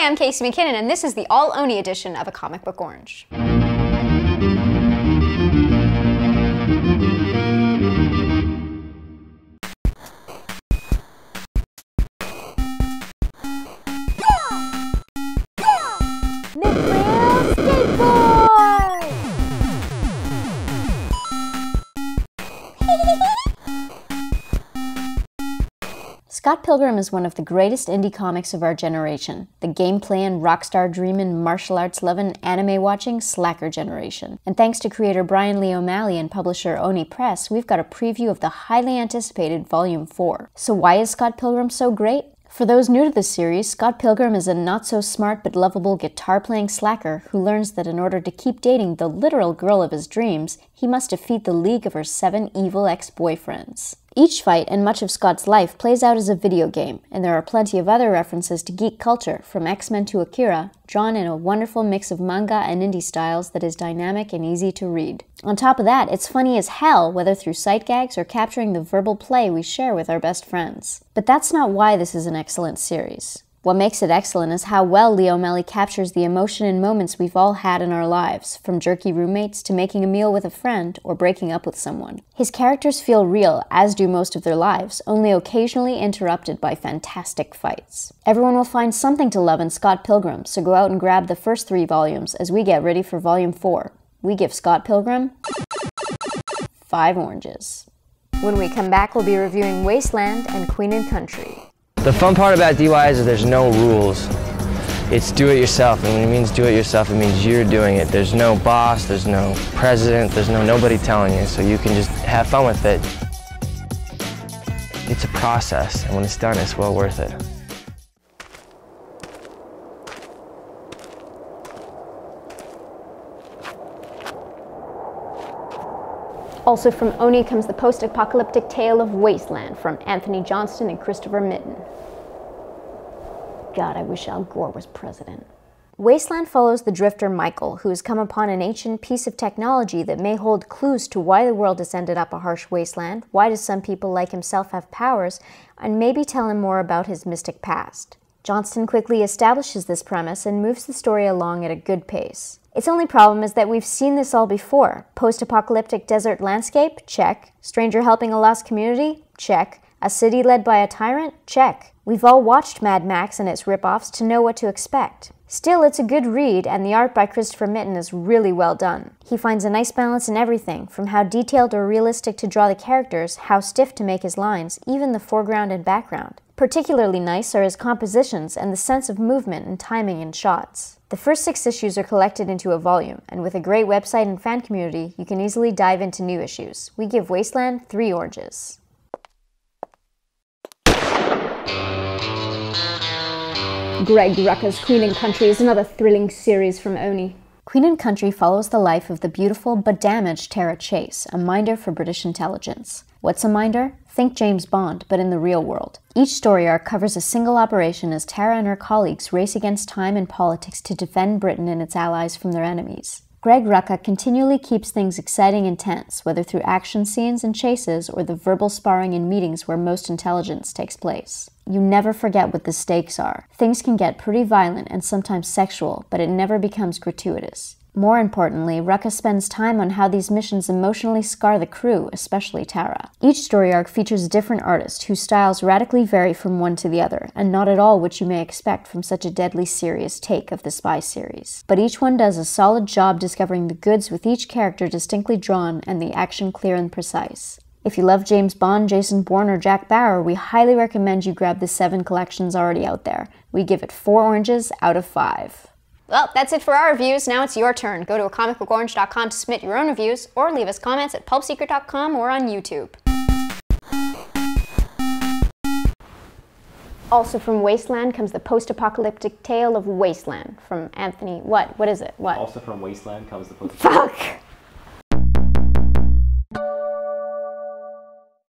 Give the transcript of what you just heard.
Hi, I'm Casey McKinnon, and this is the all-Oni edition of A Comic Book Orange. Scott Pilgrim is one of the greatest indie comics of our generation, the game-playing, rockstar dreaming, martial arts loving, anime watching, slacker generation. And thanks to creator Brian Lee O'Malley and publisher Oni Press, we've got a preview of the highly anticipated Volume 4. So why is Scott Pilgrim so great? For those new to this series, Scott Pilgrim is a not-so-smart but lovable guitar-playing slacker who learns that in order to keep dating the literal girl of his dreams, he must defeat the League of her 7 evil ex-boyfriends. Each fight and much of Scott's life plays out as a video game, and there are plenty of other references to geek culture, from X-Men to Akira, drawn in a wonderful mix of manga and indie styles that is dynamic and easy to read. On top of that, it's funny as hell, whether through sight gags or capturing the verbal play we share with our best friends. But that's not why this is an excellent series. What makes it excellent is how well Lee O'Malley captures the emotion and moments we've all had in our lives, from jerky roommates to making a meal with a friend or breaking up with someone. His characters feel real, as do most of their lives, only occasionally interrupted by fantastic fights. Everyone will find something to love in Scott Pilgrim, so go out and grab the first 3 volumes as we get ready for Volume 4. We give Scott Pilgrim 5 oranges. When we come back, we'll be reviewing Wasteland and Queen and Country. The fun part about DIY is there's no rules. It's do it yourself, and when it means do it yourself, it means you're doing it. There's no boss, there's no president, there's nobody telling you, so you can just have fun with it. It's a process, and when it's done, it's well worth it. Also from Oni comes the post-apocalyptic tale of Wasteland from Antony Johnston and Christopher Mitten. God, I wish Al Gore was president. Wasteland follows the drifter Michael, who has come upon an ancient piece of technology that may hold clues to why the world has ended up a harsh wasteland, why do some people like himself have powers, and maybe tell him more about his mystic past. Johnston quickly establishes this premise and moves the story along at a good pace. Its only problem is that we've seen this all before. Post-apocalyptic desert landscape? Check. Stranger helping a lost community? Check. A city led by a tyrant? Check. We've all watched Mad Max and its rip-offs to know what to expect. Still, it's a good read, and the art by Christopher Mitten is really well done. He finds a nice balance in everything, from how detailed or realistic to draw the characters, how stiff to make his lines, even the foreground and background. Particularly nice are his compositions and the sense of movement and timing in shots. The first 6 issues are collected into a volume, and with a great website and fan community, you can easily dive into new issues. We give Wasteland 3 oranges. Greg Rucka's Queen and Country is another thrilling series from Oni. Queen and Country follows the life of the beautiful but damaged Tara Chase, a minder for British intelligence. What's a minder? Think James Bond, but in the real world. Each story arc covers a single operation as Tara and her colleagues race against time and politics to defend Britain and its allies from their enemies. Greg Rucka continually keeps things exciting and tense, whether through action scenes and chases or the verbal sparring in meetings where most intelligence takes place. You never forget what the stakes are. Things can get pretty violent and sometimes sexual, but it never becomes gratuitous. More importantly, Rucka spends time on how these missions emotionally scar the crew, especially Tara. Each story arc features a different artist whose styles radically vary from one to the other, and not at all what you may expect from such a deadly serious take of the spy series. But each one does a solid job discovering the goods with each character distinctly drawn and the action clear and precise. If you love James Bond, Jason Bourne, or Jack Bauer, we highly recommend you grab the 7 collections already out there. We give it 4 oranges out of 5. Well, that's it for our reviews. Now it's your turn. Go to comicbookorange.com to submit your own reviews, or leave us comments at pulpsecret.com or on YouTube. Also from Wasteland comes the post-apocalyptic tale of Wasteland from Antony. What is it? What? Also from Wasteland comes the post-apocalyptic. Fuck!